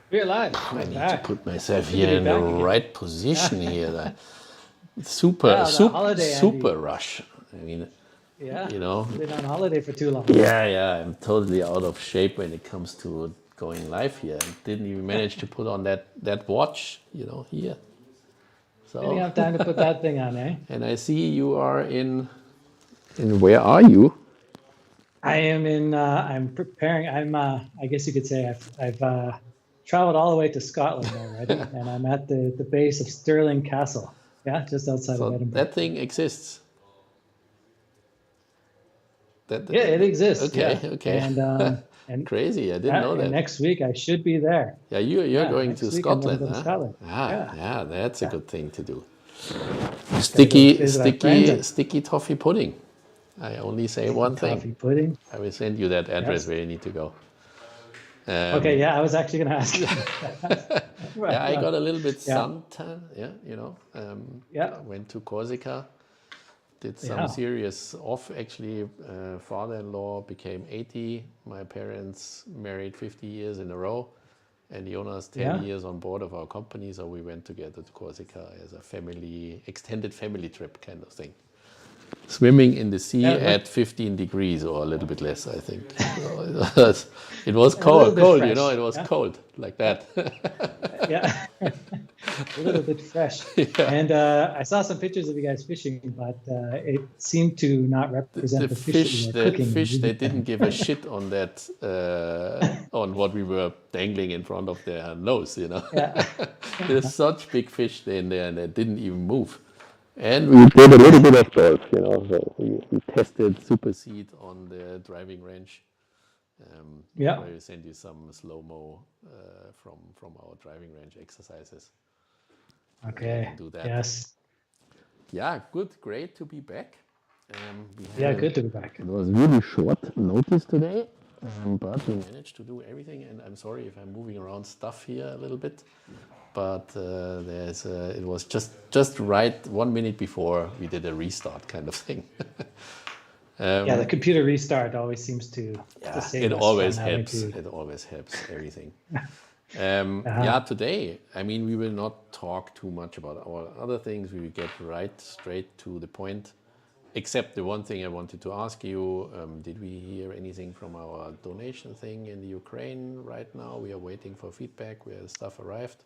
We're live. I We're need to back. put myself Good to here be in the back again. right Yeah, position here. Super, yeah. The super, holiday, Andy. super rush. I mean, Yeah, you know, been on holiday for too long. yeah, I'm totally out of shape when it comes to going live here. I didn't even manage to put on that watch, here. Didn't So, have time to put that thing on, eh? and I see you are in where are you? I am in. I'm preparing. I guess you could say I've traveled all the way to Scotland already, and I'm at the base of Stirling Castle. Yeah, just outside of So Edinburgh. that thing exists. Yeah, it exists. Okay, Yeah, okay. and Crazy. I didn't yeah, know and that. next week I should be there. Yeah, you're Yeah, going to next week I'm going to Scotland, go to huh? Scotland. Ah, Yeah, yeah, that's a yeah. good thing to do. Got to go Sticky, visit our friends sticky, and sticky toffee pudding. I only say sticky one thing. toffee pudding. I will send you that address Yes. where you need to go. Okay, yeah, I was actually going to ask you about that. Yeah, But, I got a little bit yeah, suntan. Yeah, yeah, went to Corsica, did some yeah, serious off. Actually, father-in-law became 80. My parents married 50 years in a row, and Jonas 10 yeah. years on board of our company. So we went together to Corsica as a family, extended family trip kind of thing. Swimming in the sea Yeah, it at looked 15 degrees or a little bit less, I think. So it was a little bit cold, fresh. it was Yeah, cold like yeah, that. yeah. A little bit fresh. Yeah. And I saw some pictures of you guys fishing, but it seemed to not The represent the fish that you fish, were the cooking and fish, they eating didn't give a shit on that, on what we were dangling in front of their nose. Yeah, There's such big fish in there and they didn't even move. And we did a little bit of both. So we tested Supersede on the driving range. yeah. I will send you some slow-mo from our driving range exercises. We Okay. can do that. Yes. Yeah, good, great to be back. Yeah, good to be back. It was really short notice today, but we managed to do everything. And I'm sorry if I'm moving around stuff here a little bit, but it was just right 1 minute before we did a restart kind of thing. Yeah, the computer restart always seems to Yeah, save it us from always having helps. to. It always helps everything. Uh-huh. Yeah, today, I mean, we will not talk too much about our other things. We will get right straight to the point. Except the one thing I wanted to ask you, did we hear anything from our donation thing in the Ukraine right now? We are waiting for feedback where the stuff arrived.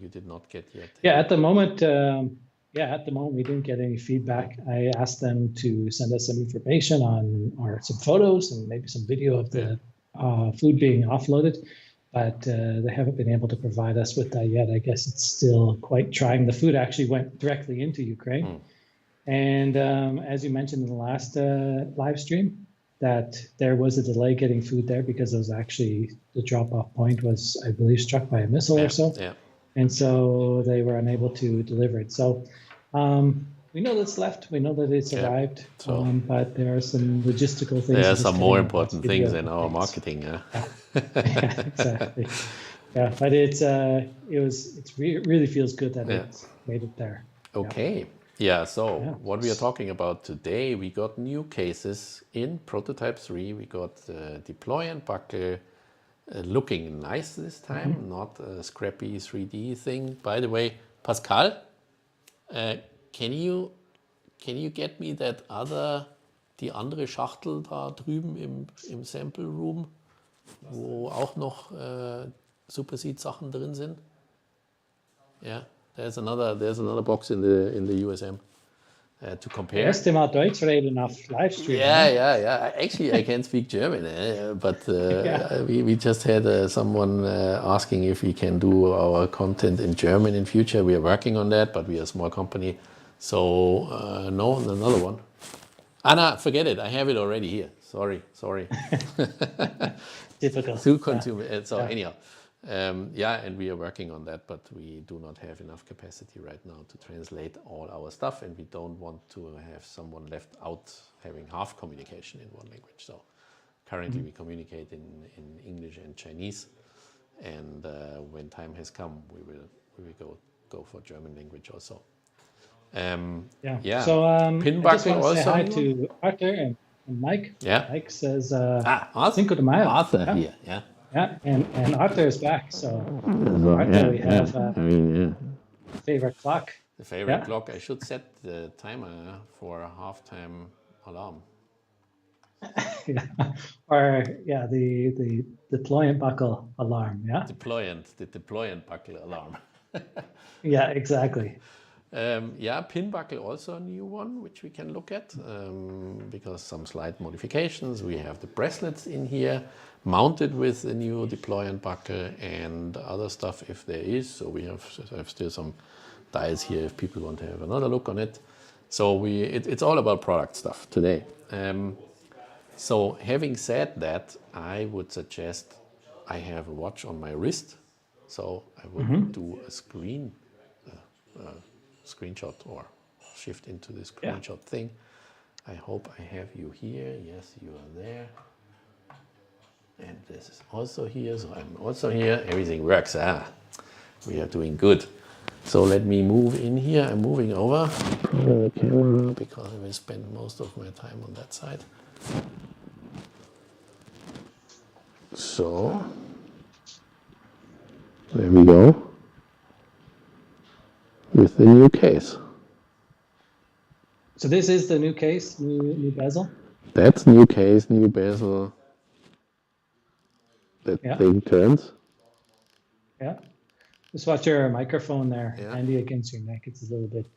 You did not get yet Yeah, any. at the moment we didn't get any feedback. I asked them to send us some information on or some photos and maybe some video of the food being offloaded, but they haven't been able to provide us with that yet. I guess it's still quite trying. The food actually went directly into Ukraine. And as you mentioned in the last live stream, that there was a delay getting food there because it was actually the drop-off point was, I believe, struck by a missile or so. Yeah. And so they were unable to deliver it. So we know that's left. We know that it's arrived, but there are some logistical things. There are some more important things than our marketing. Yeah, yeah, exactly. Yeah, but it really feels good that it's made it there. Okay. Yeah, so what we are talking about today, we got new cases in Prototype 3. We got deploy and buckle looking nice this time, not a scrappy 3D thing. By the way, Pascal, can you get me die andere Schachtel da drüben im Sample Room, wo auch noch Supersede Sachen drin sind? Yeah. There's another box in the USM to compare. Erst einmal Deutsch reden auf Livestream. Yeah. Actually, I can speak German, but we just had someone asking if we can do our content in German in future. We are working on that, but we are a small company, so no, another one. Anna, forget it. I have it already here. Sorry. Difficult. To consume it. So anyhow. And we are working on that, but we do not have enough capacity right now to translate all our stuff, and we don't want to have someone left out having half communication in one language. So currently we communicate in English and Chinese, and when time has come, we will go for German language also. So Pin I just buckle want to say also. hi to Arthur and Mike. Yeah. Mike says Arthur. Cinco de Mayo. Arthur here. Yeah. Yeah, and Arthur is back. So So, Arthur, we have I mean, a favorite clock. the favorite clock. I should set the timer for a halftime alarm. Yeah. Or yeah, the deployant buckle alarm. Yeah. The deployant buckle alarm. Yeah, exactly. Yeah, pin buckle also a new one, which we can look at because some slight modifications. We have the bracelets in here mounted with a new deployant buckle and other stuff if there is. So we have still some dials here if people want to have another look on it. So it's all about product stuff today. So having said that, I would suggest I have a watch on my wrist. So I would do a screenshot or shift into the screenshot thing. I hope I have you here. Yes, you are there. And this is also here, so I'm also here. Everything works. We are doing good. So let me move in here. I'm moving over the camera because I will spend most of my time on that side. So there we go with the new case. So this is the new case, new bezel? That's new case, new bezel. That thing turns. Yeah. Just watch your microphone there, Yeah. handy against your neck. It's a little bit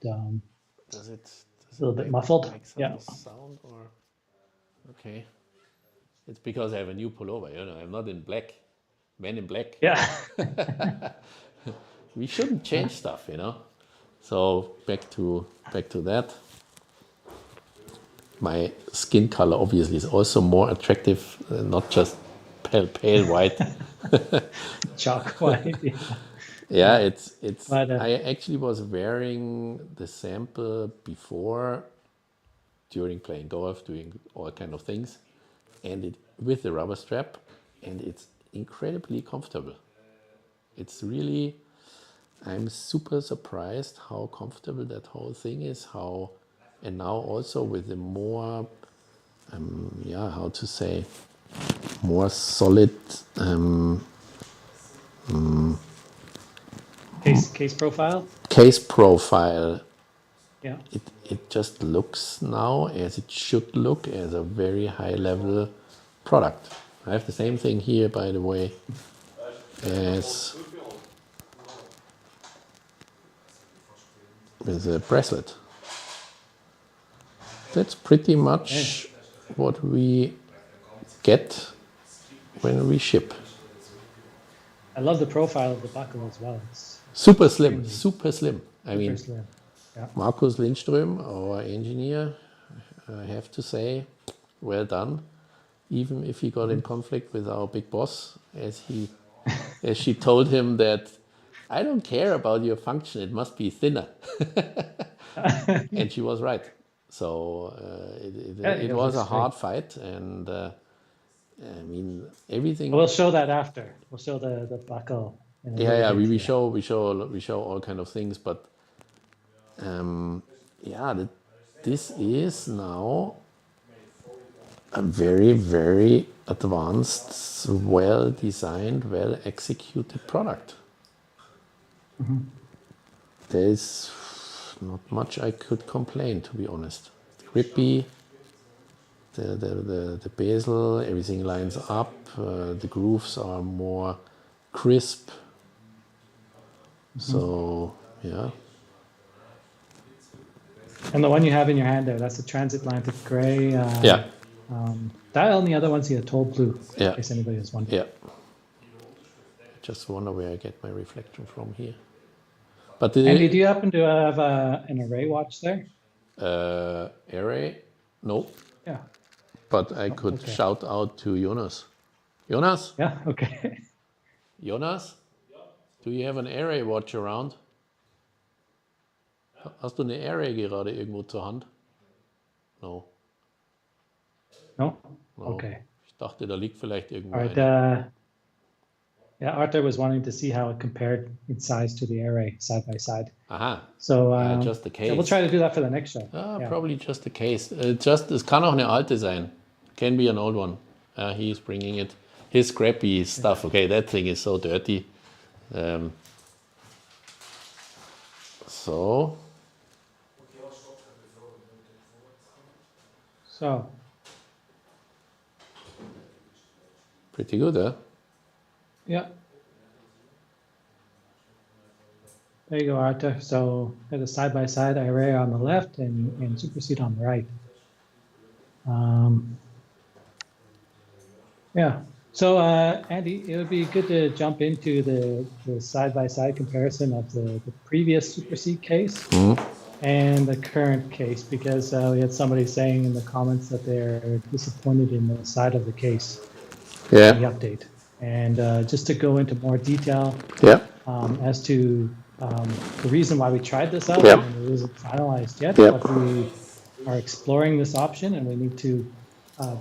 Does it a little bit muffled. make some sound or okay. It's because I have a new pullover, you know, I'm not in black. Men in black. Yeah. We shouldn't change stuff, you know. So back to that. My skin color obviously is also more attractive, not just pale white. Chalk white. Yeah, it's. But, I actually was wearing the sample before, during playing golf, doing all kind of things, and it with the rubber strap, and it's incredibly comfortable. It's really. I'm super surprised how comfortable that whole thing is. And now also with the more, how to say, more solid. Case profile. Case profile. Yeah. It just looks now as it should look, as a very high level product. I have the same thing here, by the way, as with a bracelet. That's pretty much what we get when we ship. I love the profile of the buckle as well. It's super slim. I mean, slim. Yeah. Markus Lindström, our engineer, I have to say, well done. Even if he got in conflict with our big boss, as she told him that I don't care about your function, it must be thinner. And she was right. So it was a hard fight, and I mean everything. We'll show that after. We'll show the buckle. We show all kind of things, but this is now a very, very advanced, well designed, well executed product. There's not much I could complain, to be honest. Grippy, the bezel, everything lines up, the grooves are more crisp. So, yeah. And the one you have in your hand there, that's a transatlantic gray. Dial, and the other one's the toll blue, in case anybody is wondering. Yeah. Just wonder where I get my reflection from here. But Andy, do you happen to have an array watch there? Array? No. Yeah. But I could shout out to Jonas. Jonas? Yeah, okay. Jonas? Do you have an Array watch around? Hast du eine Array gerade irgendwo zur Hand? No. No? Okay. Ich dachte, da liegt vielleicht irgendwo eine. Arthur was wanting to see how it compared in size to the Array side by side. Aha. So just the case. So we'll try to do that for the next show. Probably just the case. Es kann auch eine alte sein. Can be an old one. He's bringing it. his scrappy stuff. Okay, that thing is so dirty. So pretty good, huh? Yeah. There you go, Arthur. So got a side-by-side array on the left and Supersede on the right. Yeah. So Andy, it would be good to jump into the side-by-side comparison of the previous Supersede case and the current case, because we had somebody saying in the comments that they're disappointed in the side of the case, Yeah. the update. And just to go into more detail Yeah. As to the reason why we tried this out, Yeah. and it isn't finalized yet, Yeah. but we are exploring this option, and we need to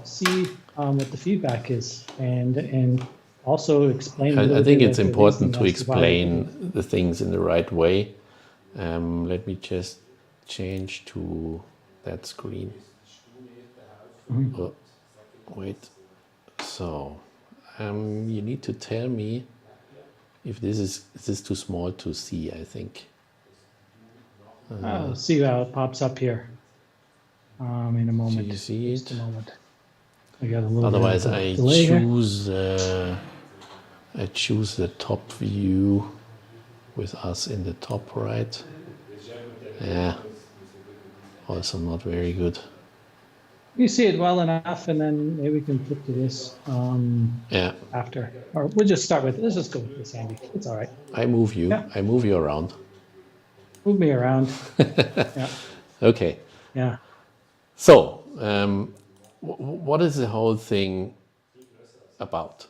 see what the feedback is, and also explain a little I think bit it's of the important to reasoning as why we're doing explain the things in the right way. Let me just change to that screen. Oh, wait. So you need to tell me if this is too small to see, I think. I'll see how it pops up here in a moment. Do you see Just it? a moment. I got a little Otherwise, bit of I a delay here. choose the top view with us in the top right. Yeah, also not very good. You see it well enough, and then maybe we can flip to this Yeah, after. Or we'll just start with, let's just go with this, Andy. It's all right. I move you. Yeah. I move you around. Move me around. Yeah. Okay. Yeah. So, what is the whole thing about?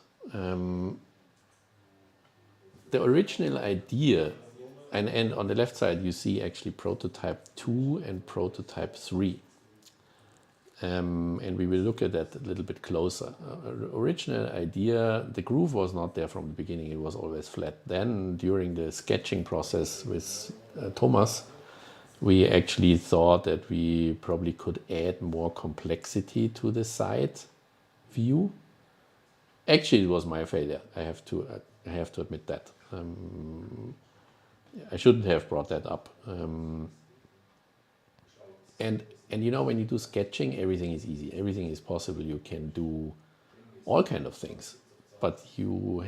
The original idea, and on the left side you see actually prototype 2 and prototype 3. And we will look at that a little bit closer. Original idea, the groove was not there from the beginning, it was always flat. Then during the sketching process with Thomas, we actually thought that we probably could add more complexity to the side view. Actually, it was my failure. I have to admit that. I shouldn't have brought that up. And you know, when you do sketching, everything is easy. Everything is possible. You can do all kind of things. But you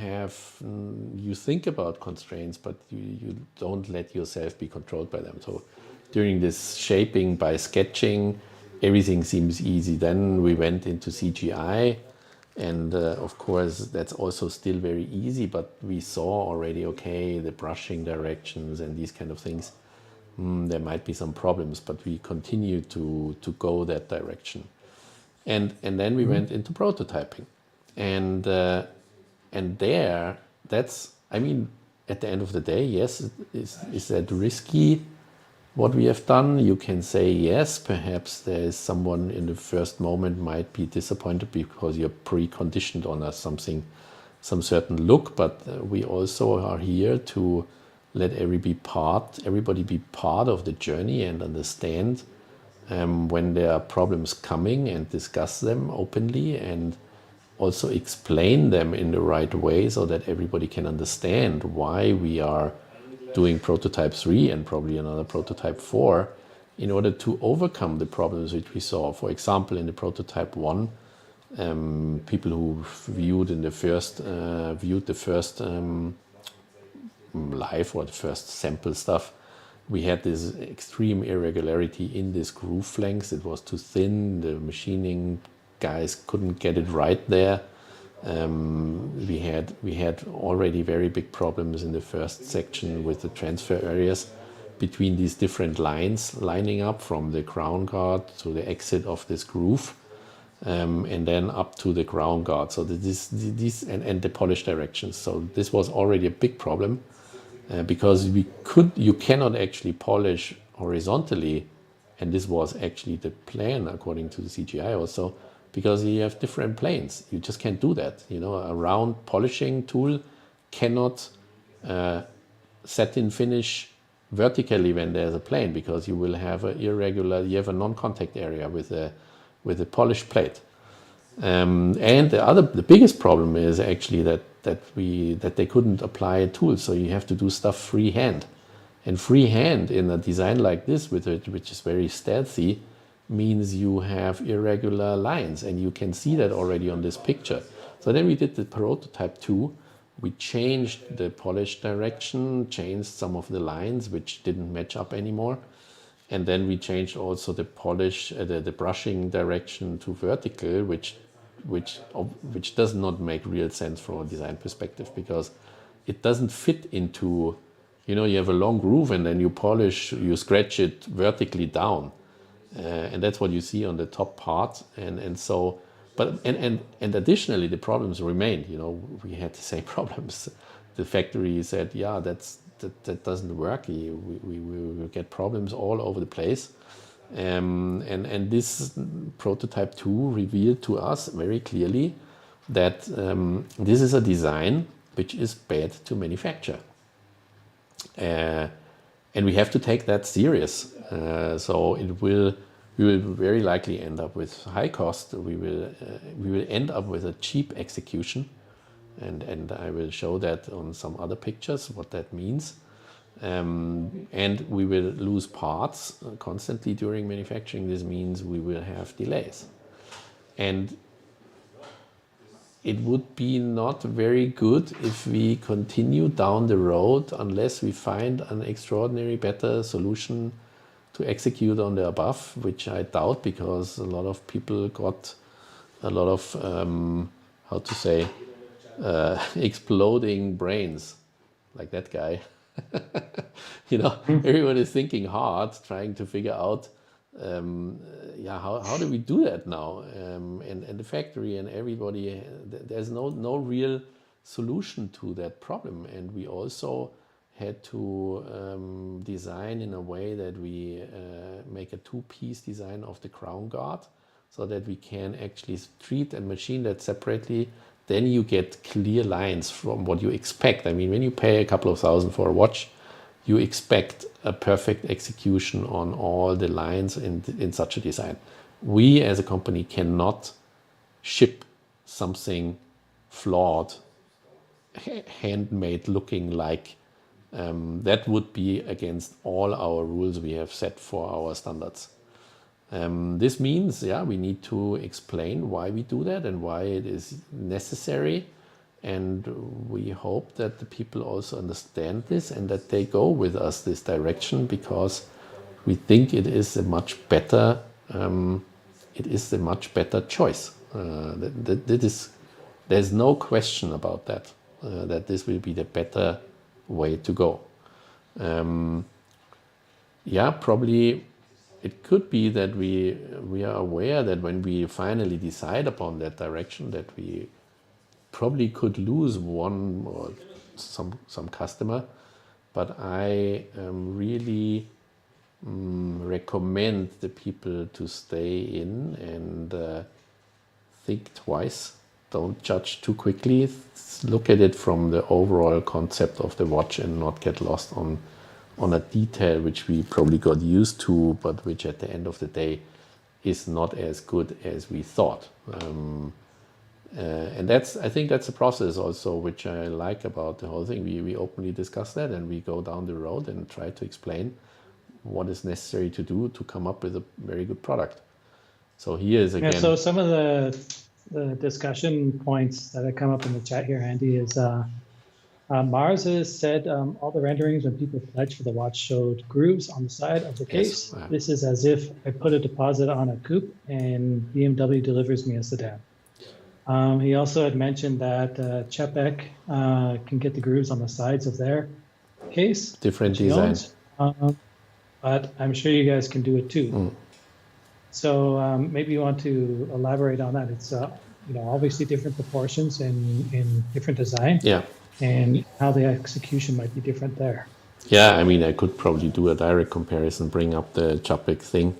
think about constraints, but you don't let yourself be controlled by them. So during this shaping by sketching, everything seems easy. Then we went into CGI, and of course that's also still very easy, but we saw already, okay, the brushing directions and these kind of things, there might be some problems, but we continue to go that direction. And then we went into prototyping. And there, that's, I mean, at the end of the day, yes, is that risky, what we have done? You can say yes, perhaps there is someone in the first moment might be disappointed because you're preconditioned on some certain look, but we also are here to let everybody be part of the journey and understand when there are problems coming, and discuss them openly and also explain them in the right way so that everybody can understand why we are doing prototype 3 and probably another prototype 4 in order to overcome the problems which we saw. For example, in the prototype 1, people who viewed the first live or the first sample stuff, we had this extreme irregularity in this groove length. It was too thin. The machining guys couldn't get it right there. We had already very big problems in the first section with the transfer areas between these different lines lining up from the crown guard to the exit of this groove, and then up to the crown guard. So this and the polish directions. So this was already a big problem. Because you cannot actually polish horizontally, and this was actually the plan according to the CGI also, because you have different planes. You just can't do that. You know, a round polishing tool cannot set in finish vertically when there's a plane, because you will have you have a non-contact area with a polished plate. And the biggest problem is actually that they couldn't apply tools, so you have to do stuff freehand. And freehand in a design like this, which is very stealthy, means you have irregular lines, and you can see that already on this picture. So then we did the prototype 2. We changed the polish direction, changed some of the lines which didn't match up anymore. And then we changed also the polish, the brushing direction to vertical, which does not make real sense from a design perspective, because it doesn't fit into, you have a long groove and then you scratch it vertically down. And that's what you see on the top part. And additionally, the problems remained. We had the same problems. The factory said, yeah, that doesn't work. We will get problems all over the place. And this prototype 2 revealed to us very clearly that this is a design which is bad to manufacture. And we have to take that serious. So we will very likely end up with high cost. We will end up with a cheap execution, and I will show that on some other pictures what that means. And we will lose parts constantly during manufacturing. This means we will have delays, and it would be not very good if we continue down the road unless we find an extraordinary better solution to execute on the above, which I doubt, because a lot of people got a lot of, exploding brains, like that guy. Everyone is thinking hard, trying to figure out, how do we do that now? And the factory and everybody, there's no real solution to that problem. And we also had to design in a way that we make a two-piece design of the crown guard, so that we can actually treat and machine that separately. Then you get clear lines from what you expect. I mean, when you pay a couple of thousand for a watch, you expect a perfect execution on all the lines in such a design. We as a company cannot ship something flawed, handmade looking like that would be against all our rules we have set for our standards. This means, we need to explain why we do that and why it is necessary. And we hope that the people also understand this and that they go with us this direction, because we think it is a much better, choice. There's no question about that, that this will be the better way to go. Probably it could be that we are aware that when we finally decide upon that direction, that we probably could lose one or some customer, but I really recommend the people to stay in and think twice. Don't judge too quickly. Look at it from the overall concept of the watch and not get lost on a detail which we probably got used to, but which at the end of the day is not as good as we thought. And I think that's a process also which I like about the whole thing. We openly discuss that, and we go down the road and try to explain what is necessary to do to come up with a very good product. So here is again. So some of the discussion points that have come up in the chat here, Andy, is Mars has said all the renderings when people pledged for the watch showed grooves on the side of the case. Yes. This is as if I put a deposit on a coupe and BMW delivers me a sedan. He also had mentioned that Chepek can get the grooves on the sides of their case. Different design. But I'm sure you guys can do it too. So maybe you want to elaborate on that. It's obviously different proportions in different design. Yeah. And how the execution might be different there. Yeah, I mean, I could probably do a direct comparison, bring up the Chapek thing.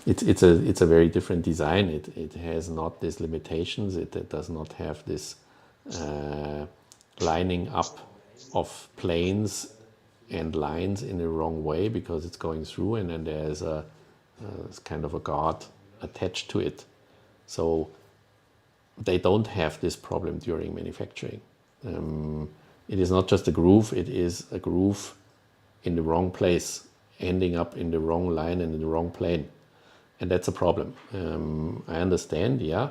It's a very different design. It has not these limitations. It does not have this lining up of planes and lines in the wrong way because it's going through, and then there's a kind of a guard attached to it. So they don't have this problem during manufacturing. It is not just a groove, it is a groove in the wrong place, ending up in the wrong line and in the wrong plane. And that's a problem. I understand, yeah.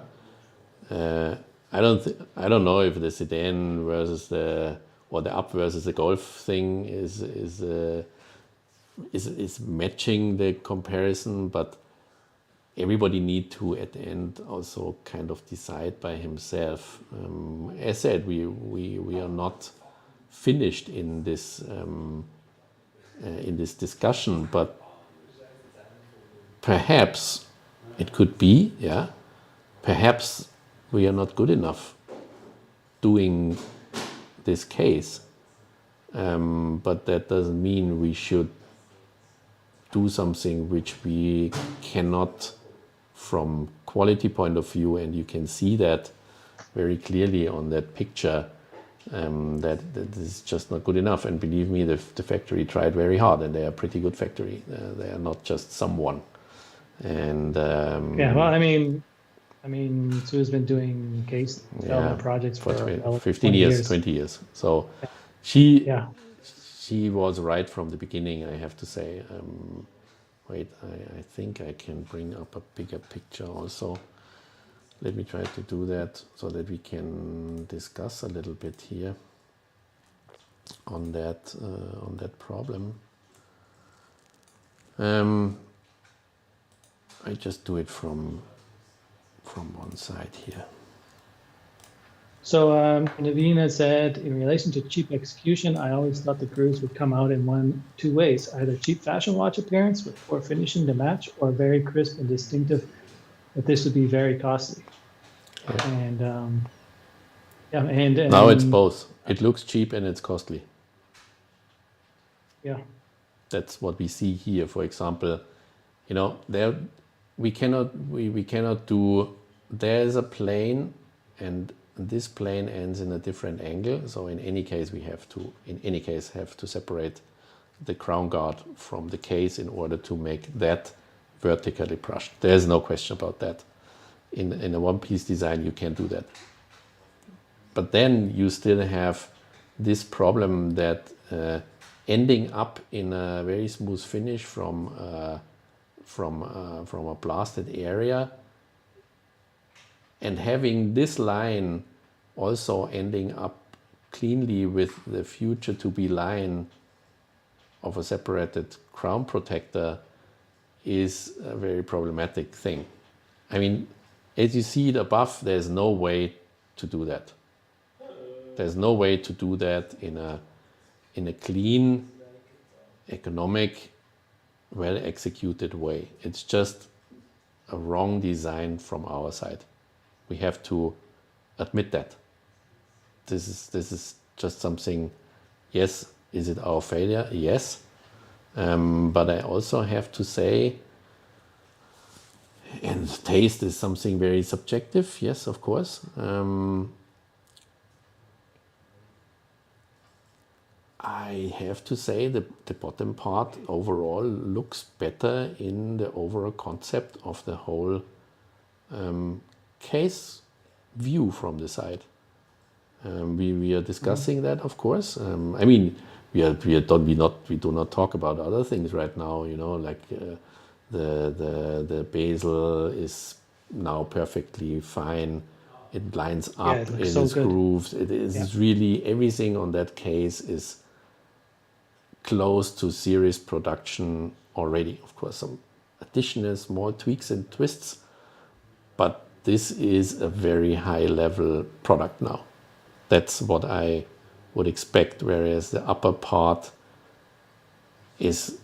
I don't know if the sedan versus the up versus the Golf thing is matching the comparison, but everybody need to at the end also kind of decide by himself. As said, we are not finished in this discussion, but perhaps it could be, yeah. Perhaps we are not good enough doing this case, but that doesn't mean we should do something which we cannot from quality point of view, and you can see that very clearly on that picture, that this is just not good enough. And believe me, the factory tried very hard, and they are a pretty good factory. They are not just someone. And yeah, well, I mean, Sue's been doing case development projects for 15 years, 20 years. So she was right from the beginning, I have to say. Wait, I think I can bring up a bigger picture also. Let me try to do that so that we can discuss a little bit here on that problem. I just do it from one side here. So Navina said, in relation to cheap execution, I always thought the grooves would come out in two ways, either cheap fashion watch appearance with poor finishing to match, or very crisp and distinctive, but this would be very costly. Yeah. And now it's both. It looks cheap and it's costly. Yeah. That's what we see here. For example, there we cannot do, there's a plane and this plane ends in a different angle. So in any case, we have to separate the crown guard from the case in order to make that vertically brushed. There's no question about that. In a one-piece design, you can't do that. But then you still have this problem that ending up in a very smooth finish from a blasted area, and having this line also ending up cleanly with the future to be line of a separated crown protector is a very problematic thing. I mean, as you see it above, there's no way to do that. There's no way to do that in a clean, economic, well-executed way. It's just a wrong design from our side. We have to admit that. This is just something. Yes, is it our failure? Yes, but I also have to say, and taste is something very subjective. Yes, of course. I have to say the bottom part overall looks better in the overall concept of the whole case view from the side. We are discussing that, of course. I mean, we do not talk about other things right now. Like the bezel is now perfectly fine. It lines up in its grooves. It is really, everything on that case is close to series production already. Of course, some additional small tweaks and twists, but this is a very high level product now. That's what I would expect, whereas the upper part is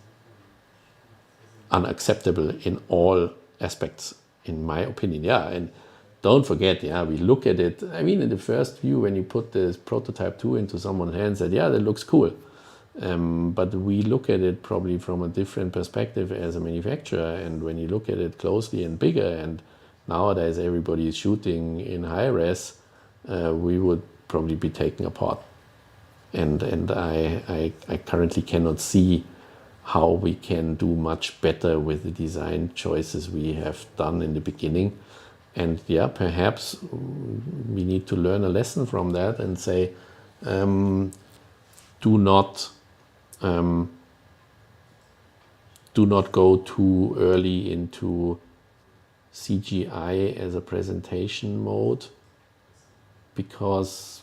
unacceptable in all aspects, in my opinion. Yeah, and don't forget, we look at it. I mean, in the first view, when you put this prototype 2 into someone's hands, that looks cool. But we look at it probably from a different perspective as a manufacturer. And when you look at it closely and bigger, and nowadays everybody is shooting in high res, we would probably be taken apart. And I currently cannot see how we can do much better with the design choices we have done in the beginning. And yeah, perhaps we need to learn a lesson from that and say, do not go too early into CGI as a presentation mode, because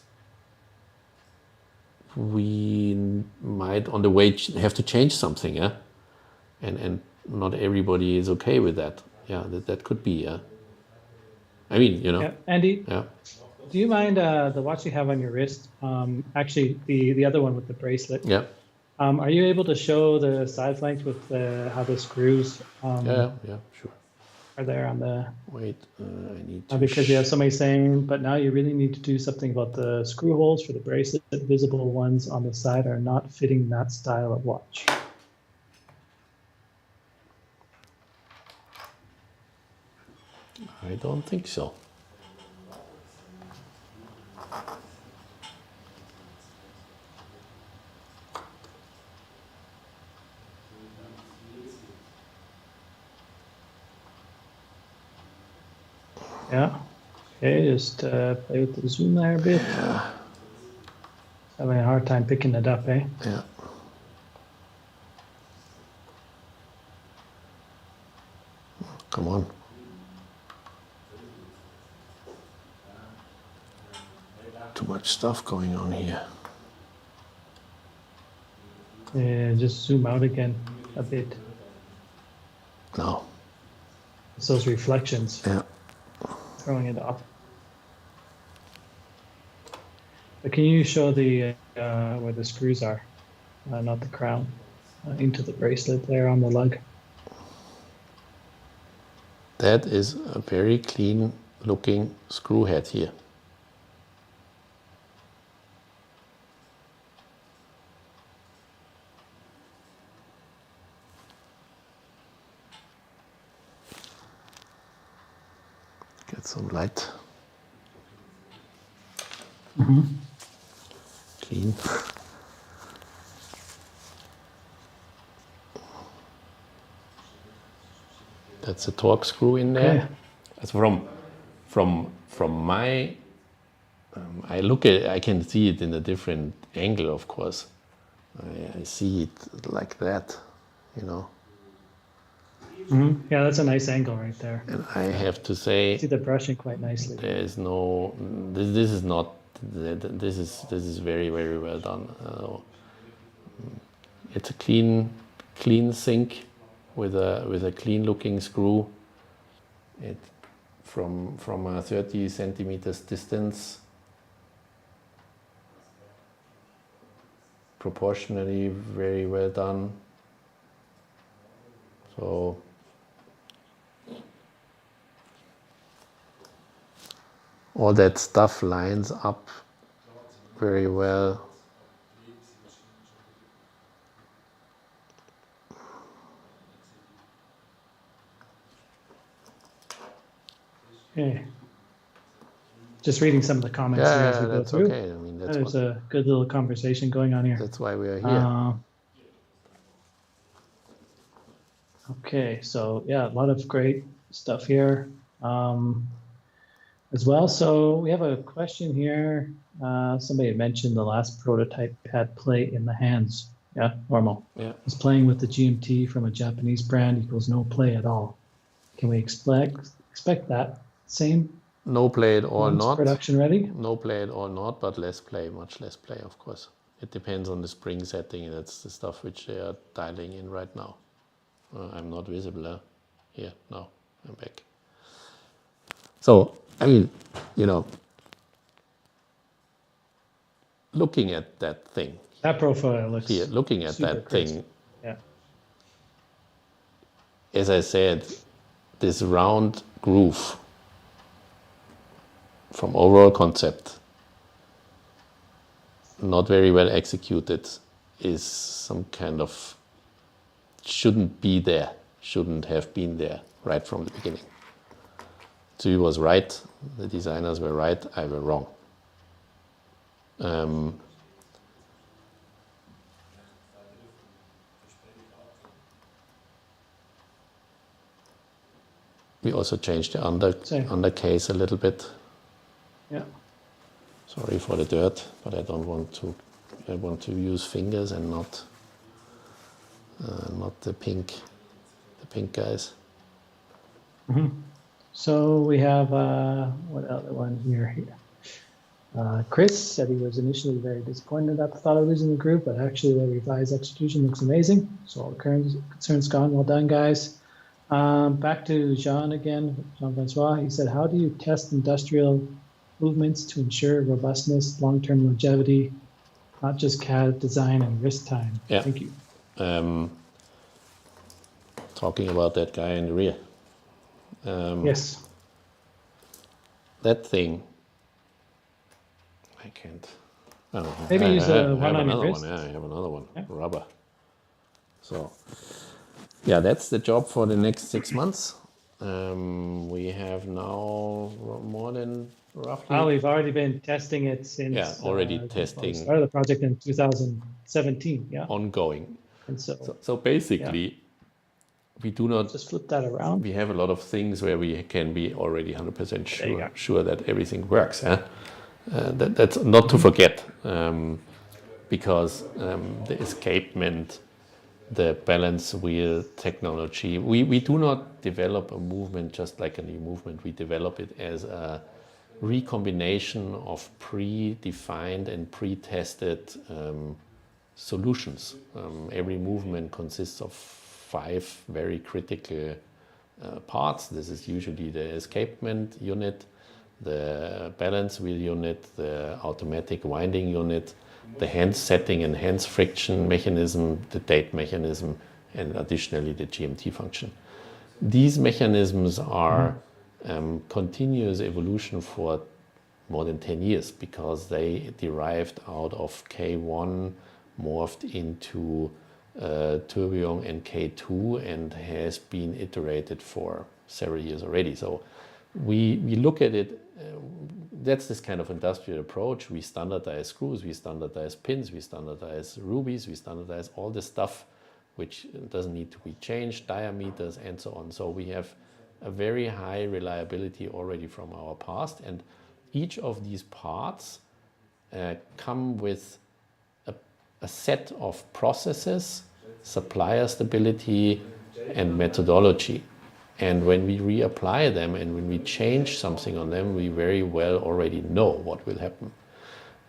we might on the way have to change something, yeah, and not everybody is okay with that. Yeah, that could be. Yeah, I mean, Yeah, Andy. Yeah. Do you mind the watch you have on your wrist? Actually, the other one with the bracelet. Yeah. Are you able to show the side flanks with how the screws? Yeah, sure. Are there on the? Wait, I need to. Because you have somebody saying, but now you really need to do something about the screw holes for the bracelet. Visible ones on the side are not fitting that style of watch. I don't think so. Yeah. Okay, just play with the zoom there a bit. Yeah. Having a hard time picking it up, eh? Yeah. Come on. Too much stuff going on here. Yeah, just zoom out again a bit. No. It's those reflections. Yeah. Throwing it off. But can you show the where the screws are, not the crown, into the bracelet there on the lug? That is a very clean looking screw head here. Get some light. Clean. That's a torque screw in there. Okay. That's from my. I look at. I can see it in a different angle, of course. I see it like that, you know. Yeah, that's a nice angle right there. And I have to say, See the brushing quite nicely. there is no. This is not. This is very, very well done. It's a clean sink with a clean looking screw. It from a 30 centimeters distance, proportionally very well done. So all that stuff lines up very well. Okay. Just reading some of the comments here as we go that's through. okay. I mean, There's a good little conversation going on here. That's why we are here. Okay, so yeah, a lot of great stuff here as well. So we have a question here. Somebody had mentioned the last prototype had play in the hands. Yeah, normal. Yeah. Is playing with the GMT from a Japanese brand equals no play at all. Can we expect that same? No play at all, not production ready. No play at all, not, but less play, much less play, of course. It depends on the spring setting. That's the stuff which they are dialing in right now. I'm not visible here. No, I'm back. So, I mean, you know, looking at that thing. That profile looks here, looking at that crisp. thing. Yeah. As I said, this round groove from overall concept, not very well executed, is some kind of shouldn't be there, shouldn't have been there right from the beginning. So he was right, the designers were right, I were wrong. We also changed the under case a little bit. Yeah. Sorry for the dirt, but I don't want to. I want to use fingers and not the pink guys. Mm-hmm. So we have what other one here? Chris said he was initially very disappointed at the thought of losing the group, but actually the revised execution looks amazing. So all the current concerns gone. Well done, guys. Back to Jean again, Jean-Francois. He said, how do you test industrial movements to ensure robustness, long-term longevity, not just CAD design and risk time? Yeah. Thank you. Talking about that guy in the rear. Yes. That thing. I can't. Oh, Maybe use one on your another wrist. one. Yeah, I have another one. Yeah. Rubber. So, yeah, that's the job for the next 6 months. We have now more than roughly. Oh, we've already been testing it since. Yeah, already testing. Started the project in 2017. Yeah. Ongoing. And so basically, we do not just flip that around. We have a lot of things where we can be already 100% sure that everything works. That's not to forget, because the escapement, the balance wheel technology, we do not develop a movement just like a new movement. We develop it as a recombination of pre-defined and pre-tested solutions. Every movement consists of 5 very critical parts. This is usually the escapement unit, the balance wheel unit, the automatic winding unit, the hand setting and hands friction mechanism, the date mechanism, and additionally the GMT function. These mechanisms are continuous evolution for more than 10 years because they derived out of K1, morphed into Tourbillon and K2 and has been iterated for several years already. So we look at it, that's this kind of industrial approach. We standardize screws, we standardize pins, we standardize rubies, we standardize all the stuff which doesn't need to be changed, diameters and so on. So we have a very high reliability already from our past, and each of these parts come with a set of processes, supplier stability, and methodology. And when we reapply them and when we change something on them, we very well already know what will happen.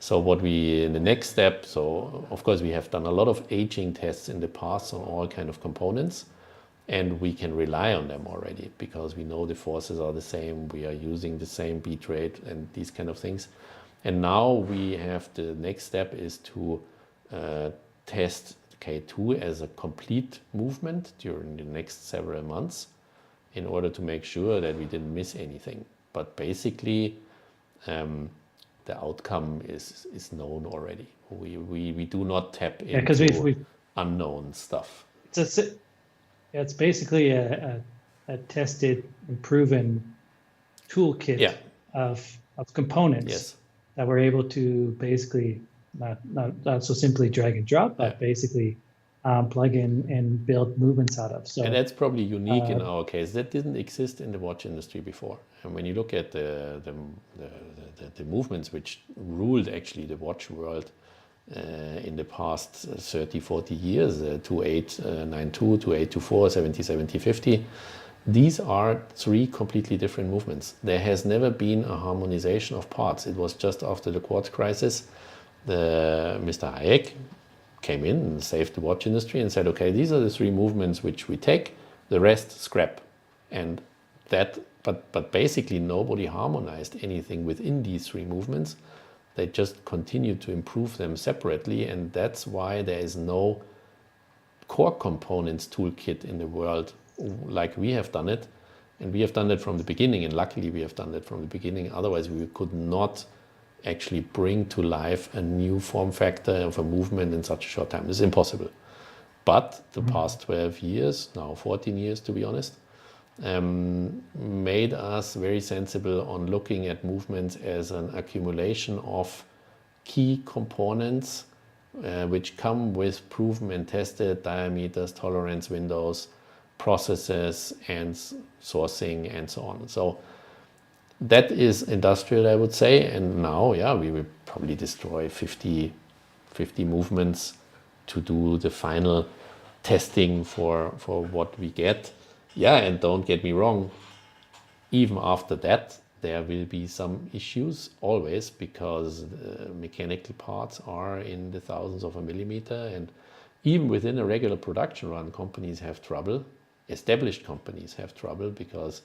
So what we, in the next step, so of course we have done a lot of aging tests in the past on all kind of components, and we can rely on them already because we know the forces are the same, we are using the same beat rate and these kind of things. And now we have the next step is to test K2 as a complete movement during the next several months in order to make sure that we didn't miss anything. But basically, the outcome is known already. We do not tap into unknown stuff. It's basically a tested and proven toolkit of components that we're able to basically not so simply drag and drop, but basically plug in and build movements out of. So, and that's probably unique in our case. That didn't exist in the watch industry before. And when you look at the movements which ruled actually the watch world in the past 30, 40 years, 2892, 2824, 70, 70, 50, these are 3 completely different movements. There has never been a harmonization of parts. It was just after the quartz crisis, Mr. Hayek came in and saved the watch industry and said, okay, these are the 3 movements which we take, the rest scrap. And that, but basically nobody harmonized anything within these 3 movements. They just continued to improve them separately, and that's why there is no core components toolkit in the world like we have done it. And we have done it from the beginning, and luckily we have done it from the beginning. Otherwise we could not actually bring to life a new form factor of a movement in such a short time. It's impossible. But the past 12 years, now 14 years to be honest, made us very sensible on looking at movements as an accumulation of key components which come with proven and tested diameters, tolerance windows, processes and sourcing and so on. So that is industrial, I would say. And now, yeah, we will probably destroy 50 movements to do the final testing for what we get. Yeah, and don't get me wrong, even after that, there will be some issues always, because mechanical parts are in the thousands of a millimeter, and even within a regular production run, companies have trouble. Established companies have trouble because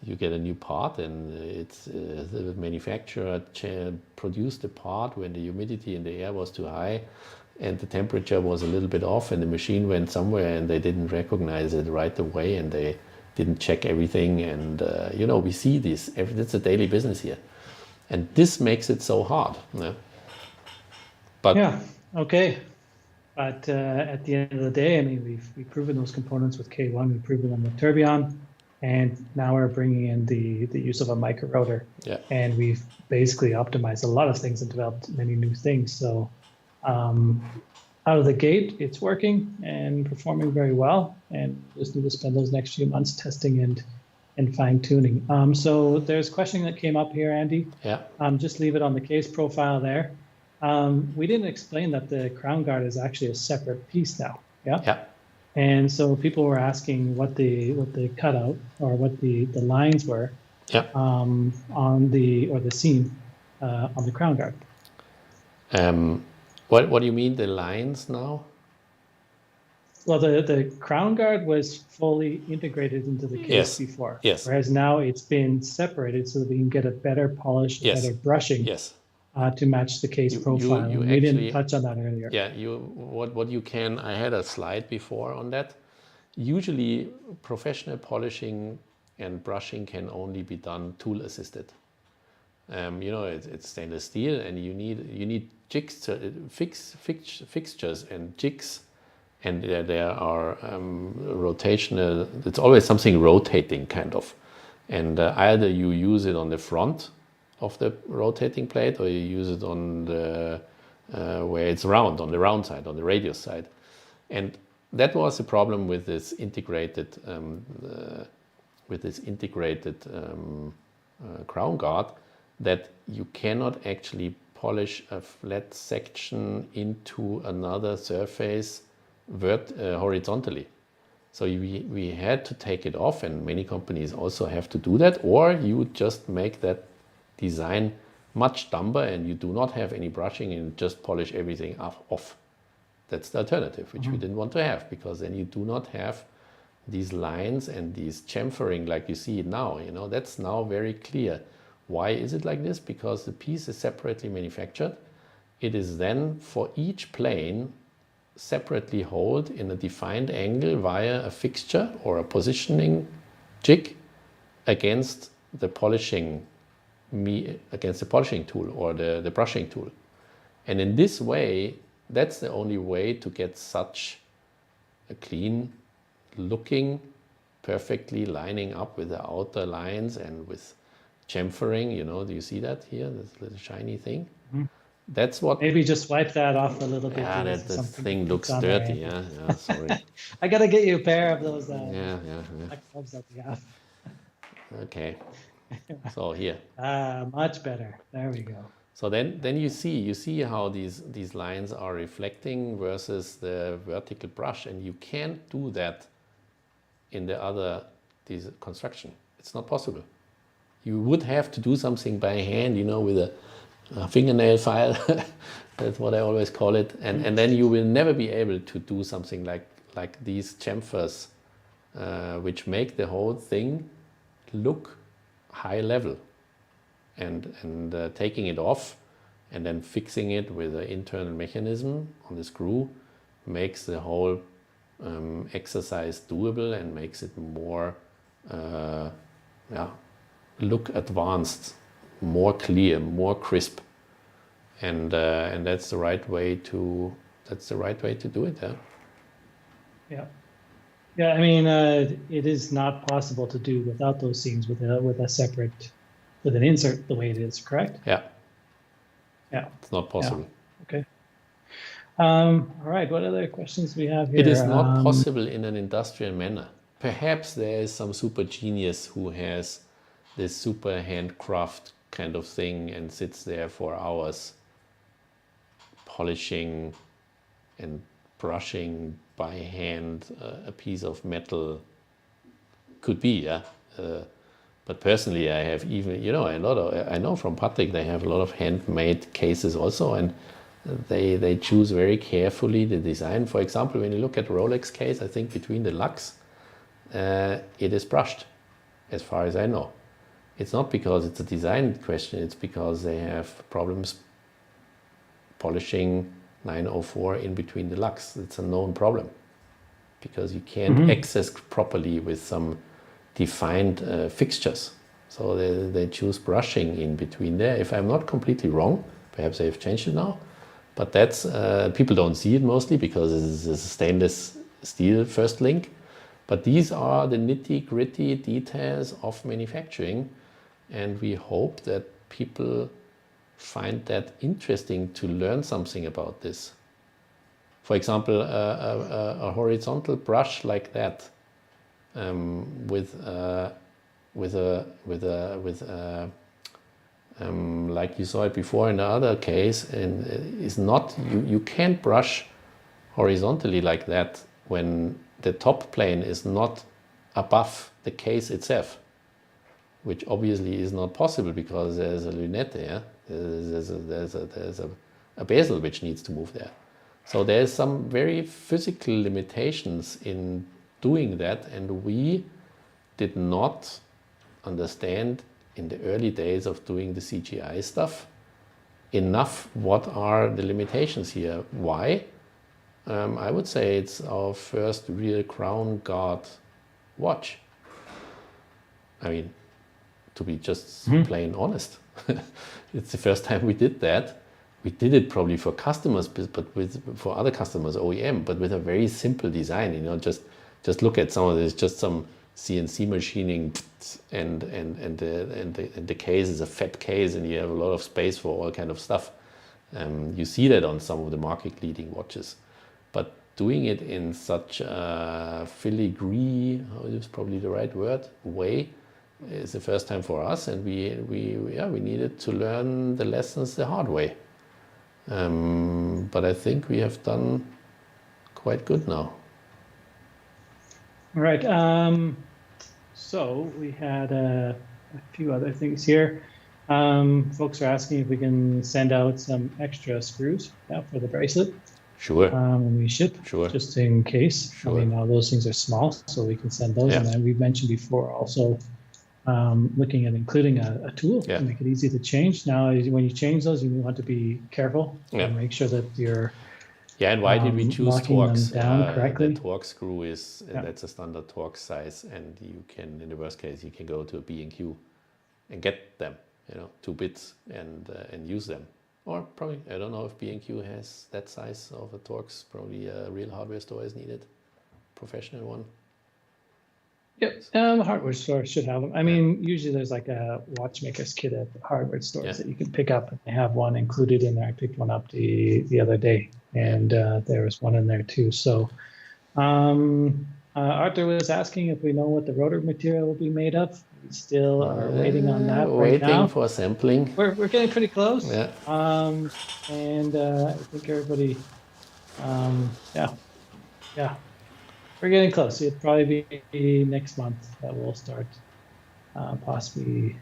you get a new part and it's the manufacturer produced the part when the humidity in the air was too high and the temperature was a little bit off, and the machine went somewhere and they didn't recognize it right away, and they didn't check everything. And you know, we see this, it's a daily business here, and this makes it so hard. Yeah. But yeah, okay. But at the end of the day, I mean, we've proven those components with K1, we've proven them with Tourbillon, and now we're bringing in the use of a micro rotor. Yeah. And we've basically optimized a lot of things and developed many new things. So out of the gate, it's working and performing very well, and just need to spend those next few months testing and fine tuning. So there's a question that came up here, Andy. Yeah. Just leave it on the case profile there. We didn't explain that the crown guard is actually a separate piece now. Yeah. Yeah. And so people were asking what the cutout or what the lines were. Yeah. On the seam on the crown guard. What do you mean, the lines now? Well, the crown guard was fully integrated into the case before. Yes. Whereas now it's been separated so that we can get a better polish, better brushing. Yes. To match the case profile. We didn't touch on that earlier. Yeah, what you can, I had a slide before on that. Usually professional polishing and brushing can only be done tool assisted. You know, it's stainless steel, and you need jigs, fixtures and jigs, and there are rotational, it's always something rotating kind of. And either you use it on the front of the rotating plate, or you use it on the where it's round, on the round side, on the radius side. And that was the problem with this integrated crown guard, that you cannot actually polish a flat section into another surface horizontally. So we had to take it off, and many companies also have to do that, or you just make that design much dumber and you do not have any brushing and just polish everything off. That's the alternative, which we didn't want to have, because then you do not have these lines and these chamfering like you see it now. You know, that's now very clear. Why is it like this? Because the piece is separately manufactured. It is then for each plane separately holed in a defined angle via a fixture or a positioning jig against the polishing tool or the brushing tool. And in this way, that's the only way to get such a clean looking, perfectly lining up with the outer lines and with chamfering. You know, do you see that here, this little shiny thing? That's what. Maybe just wipe that off a little bit. Yeah, that thing looks dirty. Yeah, sorry. I gotta get you a pair of those. Black gloves that we have. Okay. So here. Much better. There we go. So then you see how these lines are reflecting versus the vertical brush, and you can't do that in this construction. It's not possible. You would have to do something by hand, you know, with a fingernail file. That's what I always call it. And then you will never be able to do something like these chamfers, which make the whole thing look high level. And taking it off and then fixing it with an internal mechanism on the screw makes the whole exercise doable and makes it more look advanced, more clear, more crisp, and that's the right way to do it. Yeah. I mean, it is not possible to do without those seams with an insert the way it is, correct? Yeah. It's not possible. Yeah. Okay. All right. What other questions do we have here? It is not possible in an industrial manner. perhaps there is some super genius who has this super handcraft kind of thing and sits there for hours polishing and brushing by hand a piece of metal. Could be, yeah. But personally, I have even, I know from Patrick they have a lot of handmade cases also, and they choose very carefully the design. For example, when you look at Rolex case, I think between the lugs, it is brushed, as far as I know. It's not because it's a design question, it's because they have problems polishing 904 in between the lugs. It's a known problem because you can't access properly with some defined fixtures. So they choose brushing in between there. If I'm not completely wrong, perhaps they've changed it now, but that's, people don't see it mostly because it's a stainless steel first link. But these are the nitty-gritty details of manufacturing, and we hope that people find that interesting to learn something about this. For example, a horizontal brush like that, with like you saw it before in the other case, and is not, you can't brush horizontally like that when the top plane is not above the case itself, which obviously is not possible because there's a lunette there. There's a bezel which needs to move there. So there's some very physical limitations in doing that, and we did not understand in the early days of doing the CGI stuff enough what are the limitations here. Why? I would say it's our first real crown guard watch. I mean, to be just plain honest, it's the first time we did that. We did it probably for customers, but for other customers, OEM, but with a very simple design. Just look at some of this, just some CNC machining, and the case is a fat case, and you have a lot of space for all kind of stuff. You see that on some of the market-leading watches, but doing it in such a filigree, how is probably the right word, way, is the first time for us, and we needed to learn the lessons the hard way. But I think we have done quite good now. All right. So we had a few other things here. Folks are asking if we can send out some extra screws for the bracelet. Sure. When we ship, sure. Just in case. Sure. I mean, all those things are small, so we can send those. Yeah. And then we mentioned before also looking at including a tool to make it easy to change. Now, when you change those, you want to be careful and make sure that you're and why did we choose Torx? Down correctly? The Torx screw is that's a standard Torx size, and you can, in the worst case, you can go to a B&Q and get them, 2 bits, and use them. Or probably, I don't know if B&Q has that size of a Torx. Probably a real hardware store is needed, professional one. Yep, the hardware store should have them. I mean, usually there's like a watchmaker's kit at hardware stores that you can pick up, and they have one included in there. I picked one up the other day, and there was one in there too. So Arthur was asking if we know what the rotor material will be made of. We still are waiting on that right now. Waiting for sampling. We're getting pretty close. Yeah. And I think everybody, we're getting close. It'll probably be next month that we'll start possibly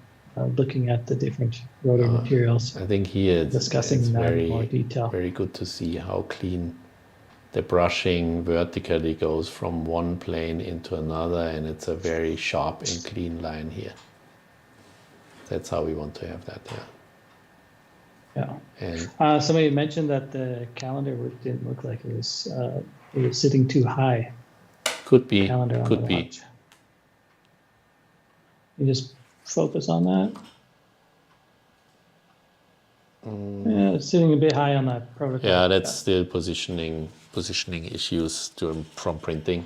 looking at the different rotor materials. I think here discussing that in more detail. Very good to see how clean the brushing vertically goes from one plane into another, and it's a very sharp and clean line here. That's how we want to have that. Yeah. And somebody mentioned that the calendar didn't look like it was sitting too high. Could be. Could be. You just focus on that. Yeah, it's sitting a bit high on that protocol. Yeah, that's still positioning issues from printing.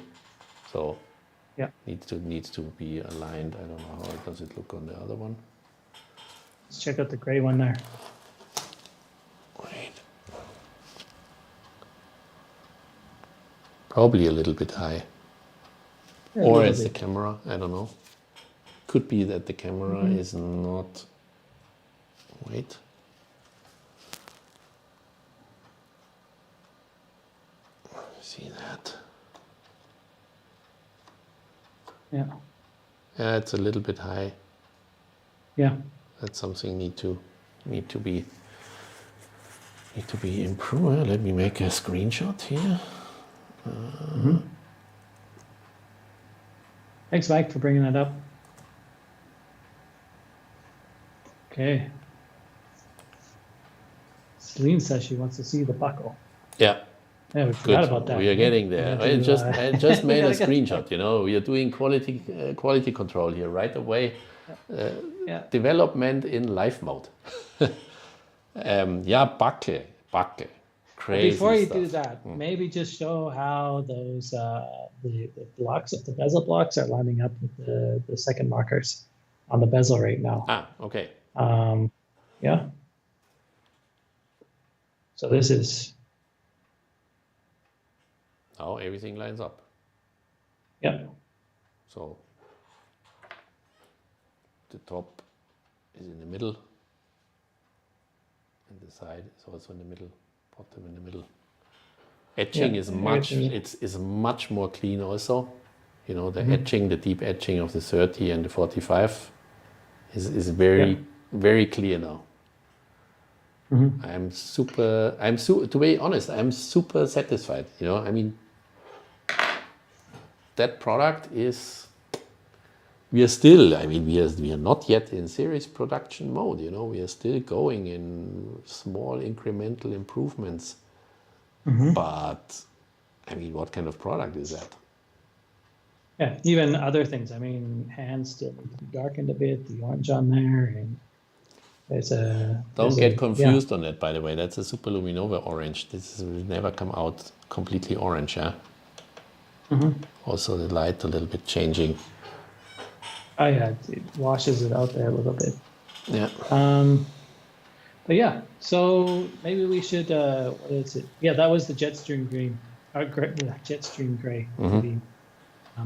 So needs to be aligned. I don't know how does it look on the other one. Let's check out the gray one there. Wait. Probably a little bit high. A Or little it's the bit. camera, I don't know. Could be that the camera is not, wait. See that? Yeah. Yeah, it's a little bit high. Yeah. That's something need to be improved. Let me make a screenshot here. Thanks, Mike, for bringing that up. Okay. Celine says she wants to see the buckle. Yeah. Yeah, we forgot about that. We are getting there. I just made a screenshot. You know, we are doing quality control here right away. Yeah. Development in live mode. Yeah, buckle, crazy Before you stuff. do that, maybe just show how those the blocks of the bezel blocks are lining up with the second markers on the bezel right now. Ah, okay. Yeah. So this is. Now everything lines up. Yeah. So the top is in the middle, and the side is also in the middle, bottom in the middle. Etching is much more clean also. You know, the etching, the deep etching of the 30 and the 45 is very clear now. To be honest, I'm super satisfied. You know, I mean, that product is, we are not yet in series production mode, you know, we are still going in small incremental improvements. But, I mean, what kind of product is that? Yeah, even other things. I mean, hands still need to be darkened a bit, the orange on there, and Don't get confused on that, by the way. That's a Super Luminova orange. This will never come out completely orange, yeah? Also the light a little bit changing. Oh yeah, it washes it out there a little bit. Yeah. But yeah, so maybe we should, what is it? Yeah, that was the Jetstream green, Jetstream gray. Maybe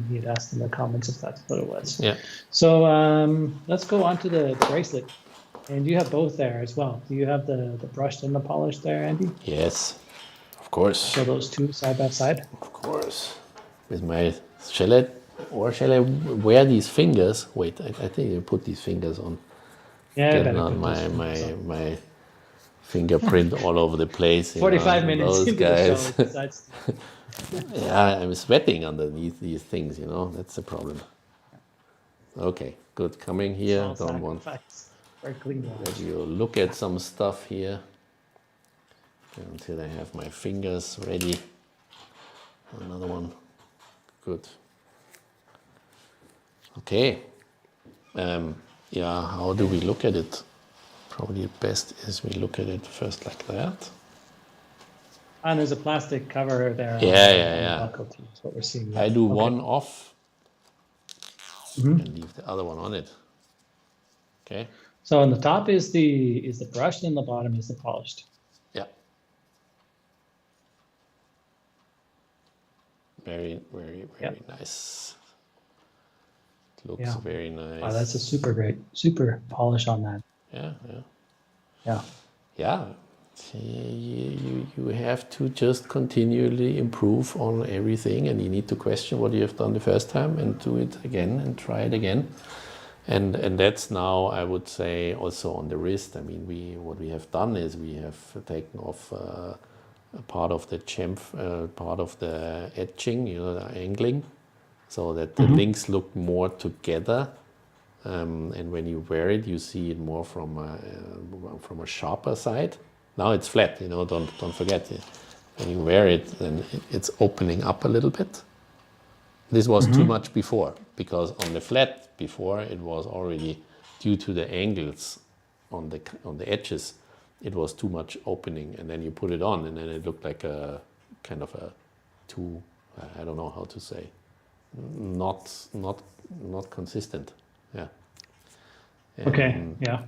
he had asked in the comments if that's what it was. Yeah. So let's go on to the bracelet. And you have both there as well. Do you have the brushed and the polished there, Andy? Yes, of course. So those two side by side? Of course. With my, shall I wear these fingers? Wait, I think you put these fingers on. Yeah, Getting on my fingerprint all over the place. 45 minutes those into guys. the show. Yeah, I'm sweating underneath these things, you know, that's the problem. Okay, good. Coming here, don't want let you look at some stuff here until I have my fingers ready. Another one. Good. Okay. Yeah, how do we look at it? Probably best is we look at it first like that. And there's a plastic cover there. Yeah. Buckle too, is what we're seeing. I do one off and leave the other one on it. Okay. So on the top is the brushed and the bottom is the polished. Yeah. Very nice. It looks very nice. Wow, that's a super polish on that. Yeah. You have to just continually improve on everything, and you need to question what you have done the first time and do it again and try it again. And that's now, I would say, also on the wrist. I mean, what we have done is we have taken off a part of the part of the etching, you know, the angling, so that the links look more together. And when you wear it, you see it more from a sharper side. Now it's flat, you know, don't forget it. When you wear it, then it's opening up a little bit. This was too much before, because on the flat before, it was already, due to the angles on the edges, it was too much opening, and then you put it on, and then it looked like a kind of a I don't know how to say, not consistent. Yeah. Okay. Yeah.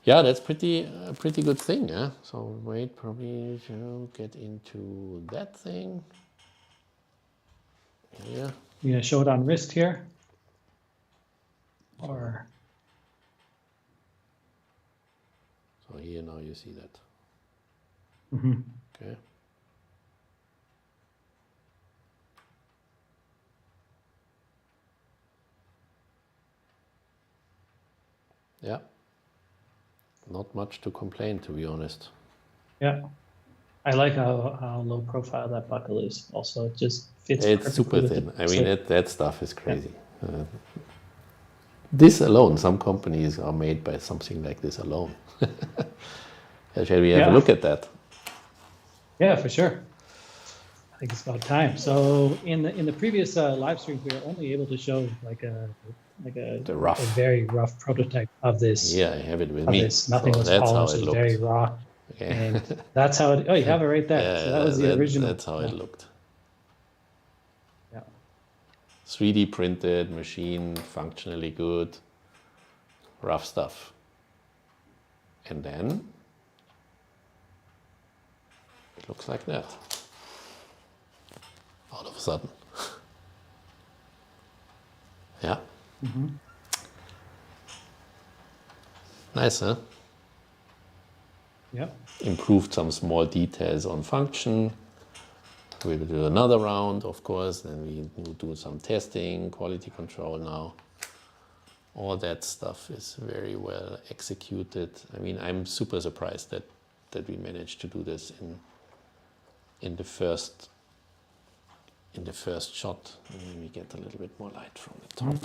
Yeah, that's a pretty good thing. Yeah. So wait, probably to get into that thing. Here. You gonna show it on wrist here? Or so here now you see that. Okay. Yeah. Not much to complain, to be honest. yeah. I like how low profile that buckle is. Also, it just fits. It's super with thin. the I mean, that stuff is crazy. Yeah. This alone, some companies are made by something like this alone. Shall we have a look at that? Yeah, for sure. I think it's about time. So in the previous live stream, we were only able to show like a very rough prototype of this. Yeah, I have it with me. Nothing so was that's polished. how it It was looked. very raw. Okay. And that's how it. Oh, you have it right there. Yeah, so that was the original. That's how it looked. Yeah. 3D printed, machine, functionally good, rough stuff. And then it looks like that. All of a sudden. Yeah. Nice, huh? Yeah. Improved some small details on function. We will do another round, of course, then we will do some testing, quality control now. All that stuff is very well executed. I mean, I'm super surprised that we managed to do this in the first shot. Let me get a little bit more light from the top.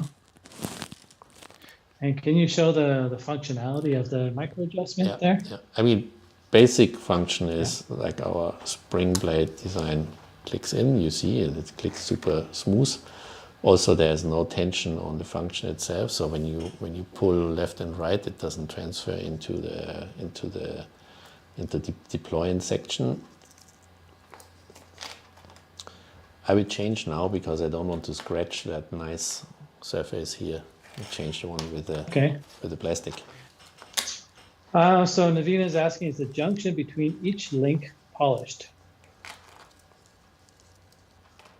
And can you show the functionality of the micro adjustment there? Yeah. I mean, basic function is like our spring blade design clicks in, you see, and it clicks super smooth. Also, there's no tension on the function itself, so when you pull left and right, it doesn't transfer into the deploying section. I will change now because I don't want to scratch that nice surface here. I'll change the one with the plastic. So Navina is asking, is the junction between each link polished?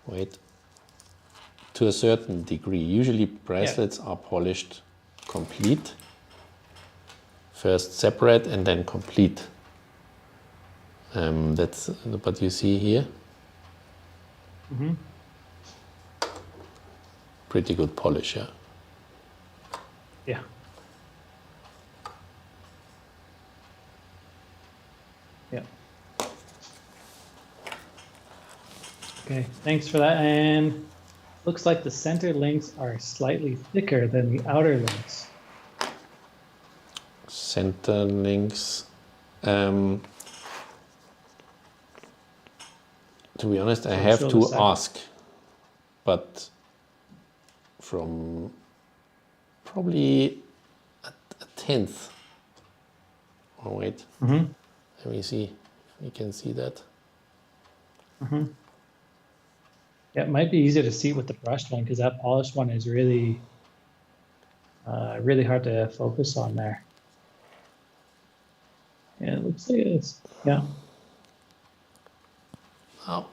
Wait. To a certain degree. Usually bracelets are polished complete. First separate and then complete. That's what you see here. Pretty good polish, yeah. Yeah. Yeah. Okay, thanks for that. And looks like the center links are slightly thicker than the outer links. Center links. To be honest, I have to ask, but from probably a tenth. Oh wait, let me see if you can see that. Yeah, it might be easier to see with the brushed one because that polished one is really, really hard to focus on there. Yeah, it looks like it is. Yeah. Oh.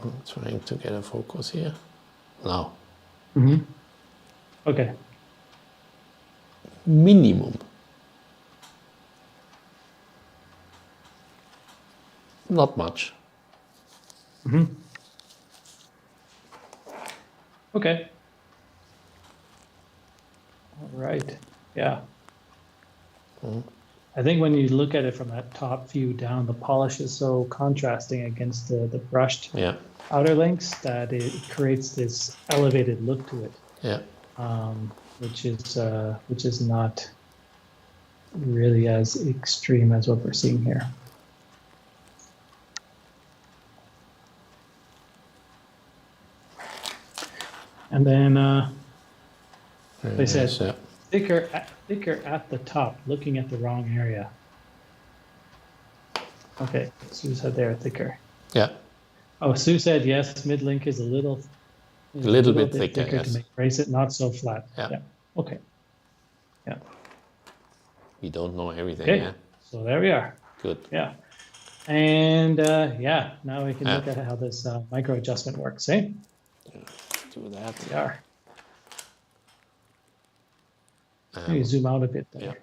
I'm trying to get a focus here. Now. Okay. Minimum. Not much. Okay. All right. Yeah. I think when you look at it from that top view down, the polish is so contrasting against the brushed outer links that it creates this elevated look to it. Yeah. Which is not really as extreme as what we're seeing here. And then they said thicker at the top, looking at the wrong area. Okay, Sue said they're thicker. Yeah. Oh, Sue said yes, mid link is a little bit thicker to make bracelet not so flat. Yeah. Okay. Yeah. We don't know everything. Okay. Yeah. So there we are. Good. Yeah. And yeah, now we can look at how this micro adjustment works, eh? Do that. We are. Maybe zoom out a bit there. Yeah.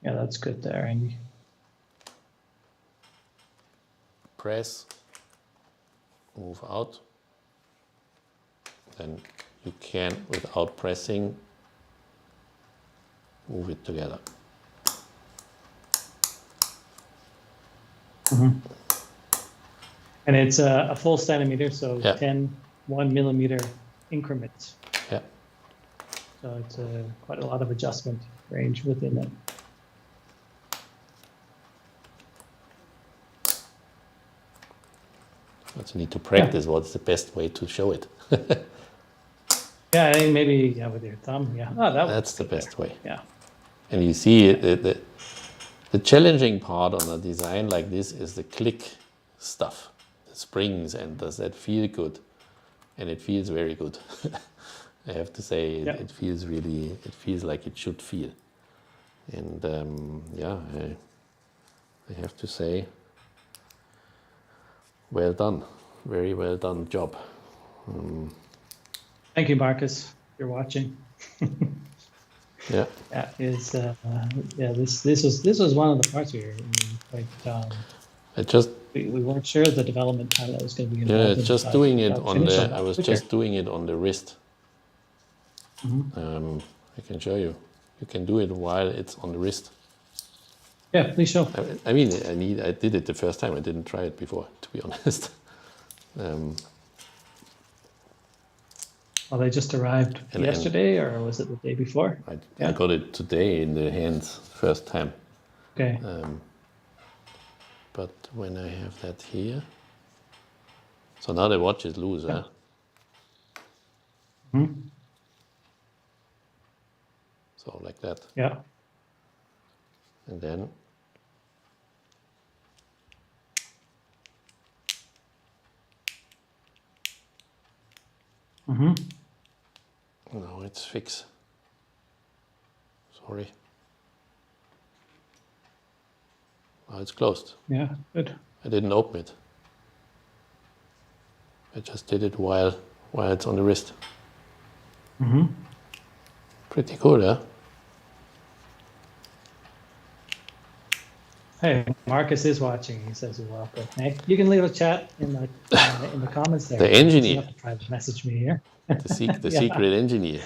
Yeah, that's good there, Andy. Press, move out. Then you can, without pressing, move it together. And it's a full centimeter, so Yeah. 10 1 millimeter increments. Yeah. So it's quite a lot of adjustment range within it. But you need to practice what's the best way to show it. Yeah, I think maybe with your thumb. Yeah, That's the best way. Yeah. And you see the challenging part on a design like this is the click stuff, the springs, and does that feel good? And it feels very good. I have to say, it feels really, it feels like it should feel. And yeah, I have to say, well done, very well done job. Thank you, Marcus. If you're watching. Yeah. That is, this was one of the parts we were quite. We weren't sure the development time that was going to be involved. Yeah, just doing it on the. I was just doing it on the wrist. I can show you. You can do it while it's on the wrist. Yeah, please show. I mean, I did it the first time. I didn't try it before, to be honest. Well, they just arrived yesterday, or was it the day before? I got it today in the hands, first time. Okay. But when I have that here, so now the watch is loose, huh? So like that. Yeah. And then now it's fixed. Sorry. Now it's closed. Yeah, good. I didn't open it. I just did it while it's on the wrist. Pretty cool, huh? Hey, Marcus is watching. He says you're welcome. Hey, you can leave a chat in the comments there. The engineer. You don't have to private message me here. The secret engineer.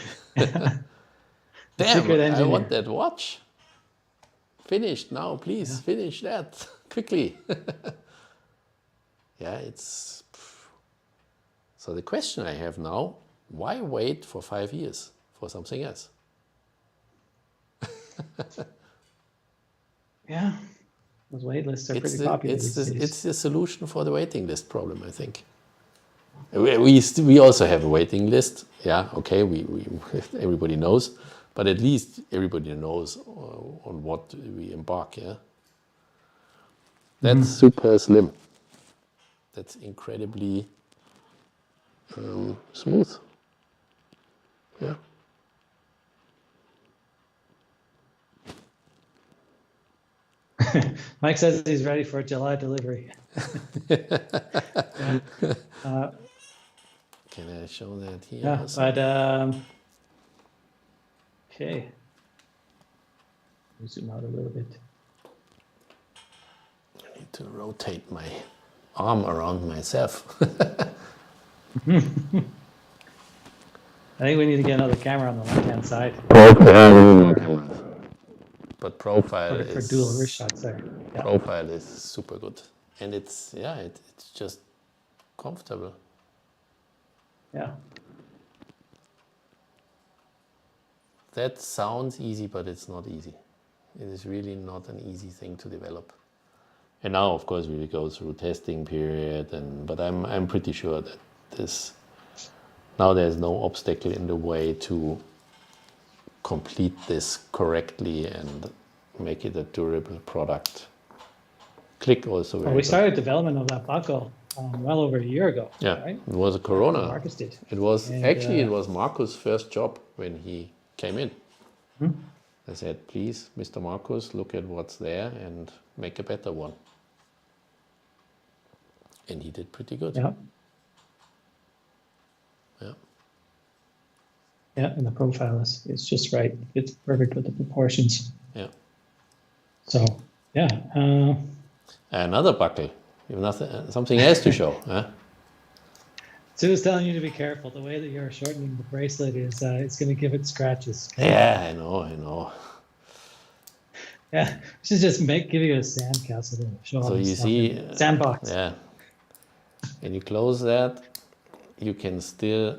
Damn, I want that watch. Finished now, please. Finish that quickly. Yeah, it's. So the question I have now: why wait for 5 years for something else? Yeah, those wait lists are pretty popular. It's the solution for the waiting list problem, I think. We also have a waiting list. Yeah, okay, we everybody knows, but at least everybody knows on what we embark. Yeah, that's super slim. That's incredibly smooth. Yeah. Mike says he's ready for a July delivery. Can I show that here? Yeah, also? but okay. Let me zoom out a little bit. I need to rotate my arm around myself. I think we need to get another camera on the left-hand side. But profile for dual wrist shots there. Yeah. Profile is super good, and it's just comfortable. Yeah. That sounds easy, but it's not easy. It is really not an easy thing to develop. And now, of course, we will go through testing period, but I'm pretty sure that now there's no obstacle in the way to complete this correctly and make it a durable product. Click also. Well, we started development of that buckle well over a year ago. Yeah, right? It was a Corona. Marcus did. It was actually it was Marcus' first job when he came in. I said, please, Mr. Marcus, look at what's there and make a better one. And he did pretty good. Yeah. Yeah. Yeah, and the profile is just right. It's perfect with the proportions. Yeah. So, yeah. Another buckle. You have nothing, something else to show, huh? Sue's telling you to be careful. The way that you're shortening the bracelet is it's going to give it scratches. Yeah, I know. Yeah, we should just give you a sandcastle to show all So this you stuff see, in. Sandbox. yeah. When you close that, you can still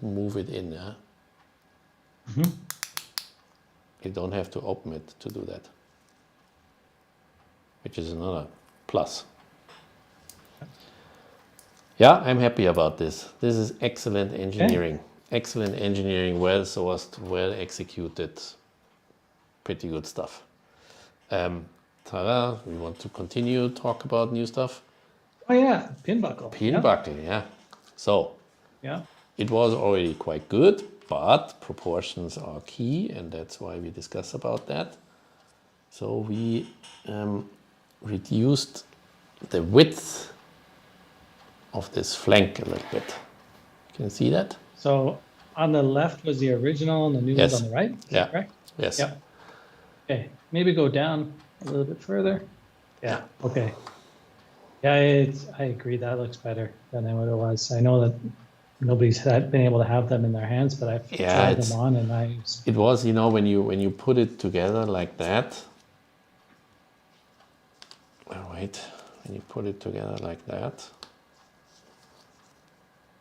move it in, yeah? Mm-hmm. You don't have to open it to do that, which is another plus. Yeah, I'm happy about this. This is excellent engineering. Okay. Excellent engineering, well sourced, well executed, pretty good stuff. Tara, we want to continue talk about new stuff? Oh yeah, pin buckle. Pin buckle, yeah. So, it was already quite good, but proportions are key, and that's why we discuss about that. So we reduced the width of this flank a little bit. Can you see that? So on the left was the original and the new one's on the right? Is that correct? Yes. Yeah. Okay, maybe go down a little bit further. Yeah, okay. Yeah, I agree. That looks better than what it was. I know that nobody's been able to have them in their hands, but I've tried them on and it was, you know, when you put it together like that. Oh, wait, when you put it together like that,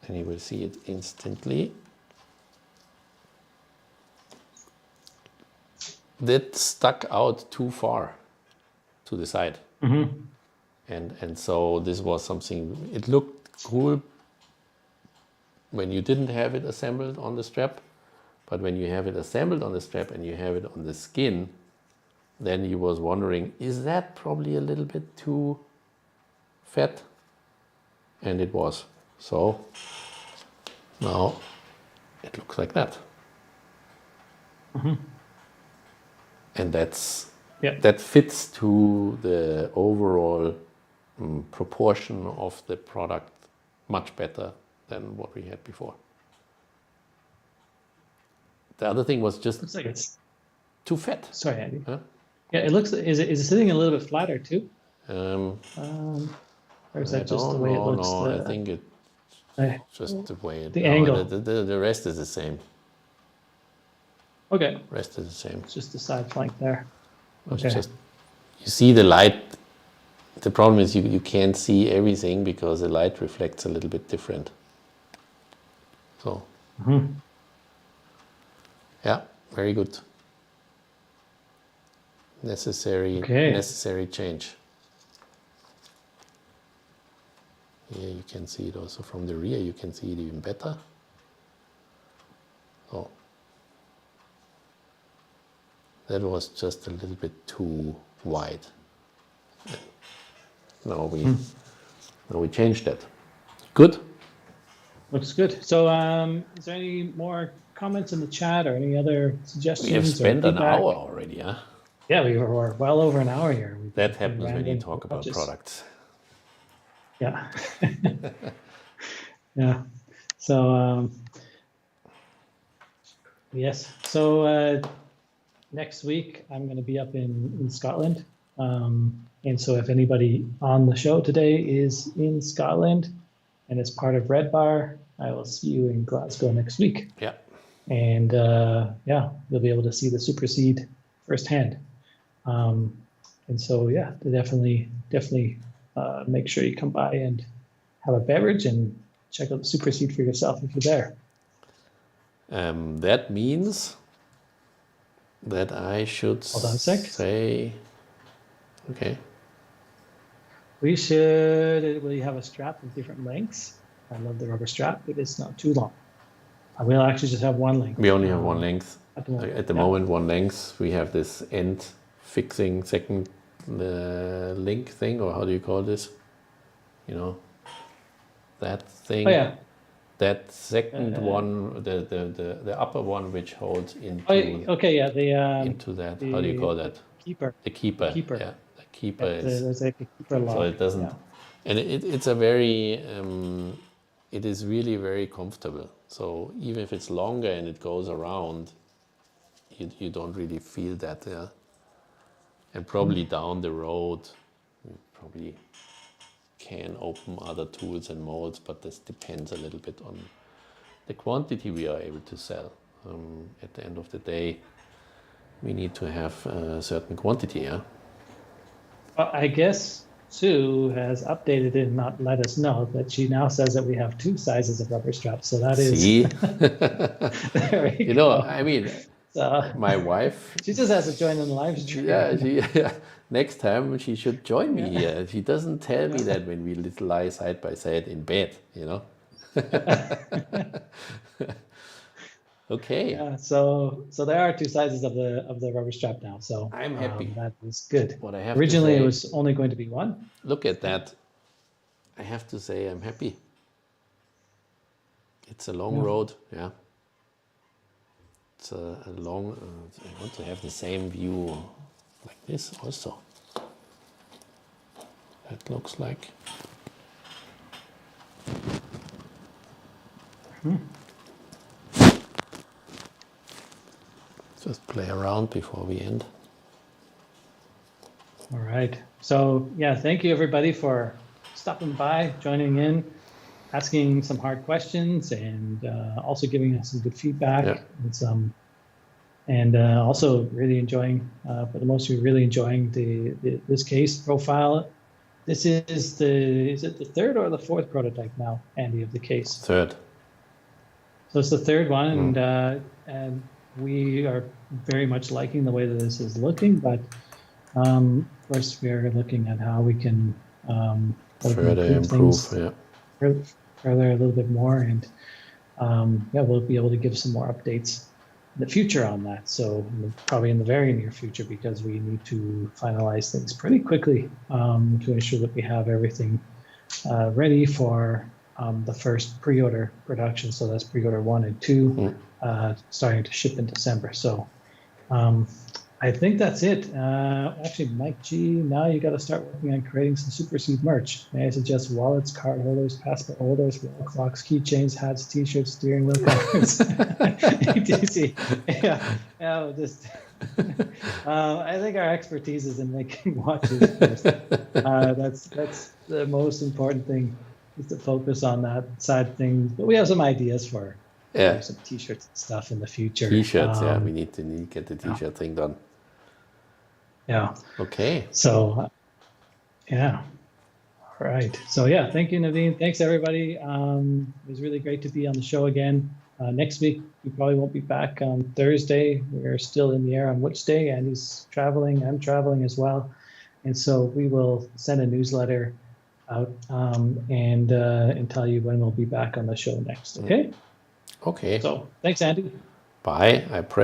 and you will see it instantly. That stuck out too far to the side. Mm-hmm. And so this was something, it looked cool when you didn't have it assembled on the strap, but when you have it assembled on the strap and you have it on the skin, then you was wondering, is that probably a little bit too fat? And it was. So now it looks like that. Mm-hmm. And that fits to the overall proportion of the product much better than what we had before. The other thing was just looks like it's too fat. Sorry, Andy. Huh? Yeah, it looks. Is it sitting a little bit flatter too? Or is that just the way it looks? No, I think it's just the way the angle. The rest is the same. Okay. Rest is the same. It's just the side flank there. Okay. Just, you see the light. The problem is you can't see everything because the light reflects a little bit different. So. Mm-hmm. Yeah, very good. Necessary change. Here you can see it also from the rear. You can see it even better. So that was just a little bit too wide. Now we changed that. Good. Looks good. So, is there any more comments in the chat or any other suggestions? We have spent an hour already, huh? Yeah, we were well over an hour here. That happens when you talk about products. Yeah. Yeah. So, yes. So, next week I'm going to be up in Scotland. And so if anybody on the show today is in Scotland and is part of Red Bar, I will see you in Glasgow next week. Yeah. And you'll be able to see the Supersede firsthand. And so, definitely make sure you come by and have a beverage and check out the Supersede for yourself if you're there. That means that I should say, okay. Will you have a strap with different lengths? I love the rubber strap, but it's not too long. I will actually just have one length. We only have one length. At the moment, one length. We have this end fixing second link thing, or how do you call this? You know, that thing. Oh, yeah. That second one, the upper one, which holds into okay, yeah, into that. How do you call that? keeper. The keeper. Keeper. Yeah, the keeper is. There's like a keeper lock. So it doesn't, Yeah. and it's a very, it is really very comfortable. So even if it's longer and it goes around, you don't really feel that. Yeah. And probably down the road, we probably can open other tools and molds, but this depends a little bit on the quantity we are able to sell. At the end of the day, we need to have a certain quantity, yeah? Well, I guess Sue has updated it and not let us know that she now says that we have 2 sizes of rubber straps. So that is... See? There we you go. know, I mean, so, my wife... She just has to join in the live stream. Yeah, next time she should join me here. She doesn't tell me that when we lie side by side in bed, you know? Okay. Yeah, so there are 2 sizes of the rubber strap now. So I'm happy. That is good. What I have Originally, to say, it was only going to be 1. Look at that. I have to say I'm happy. It's a long road, yeah. It's a long. I want to have the same view like this also. That looks like. Just play around before we end. All right. So yeah, thank you everybody for stopping by, joining in, asking some hard questions, and also giving us some good feedback and also really enjoying, for the most of you, really enjoying this case profile. This is is it the 3rd or the 4th prototype now, Andy, of the case? 3rd. So it's the 3rd one, and we are very much liking the way that this is looking, but of course we are looking at how we can further improve, further a little bit more, and we'll be able to give some more updates in the future on that. So probably in the very near future, because we need to finalize things pretty quickly to ensure that we have everything ready for the first pre-order production. So that's pre-order 1 and 2, starting to ship in December. So I think that's it. Actually, Mike G, now you got to start working on creating some Supersede merch. May I suggest wallets, card holders, passport holders, wall clocks, keychains, hats, t-shirts, steering wheel covers, etc. Yeah, just... I think our expertise is in making watches first. That's the most important thing, is to focus on that side of things. But we have some ideas for some t-shirts and stuff in the future. T-shirts, we need to get the t-shirt thing done. Yeah. Okay. So, all right. So thank you, Naveen. Thanks everybody. It was really great to be on the show again. Next week, we probably won't be back on Thursday. We're still in the air on which day. Andy's traveling. I'm traveling as well. And so we will send a newsletter out and tell you when we'll be back on the show next. Okay? Okay. So thanks, Andy. Bye. I pray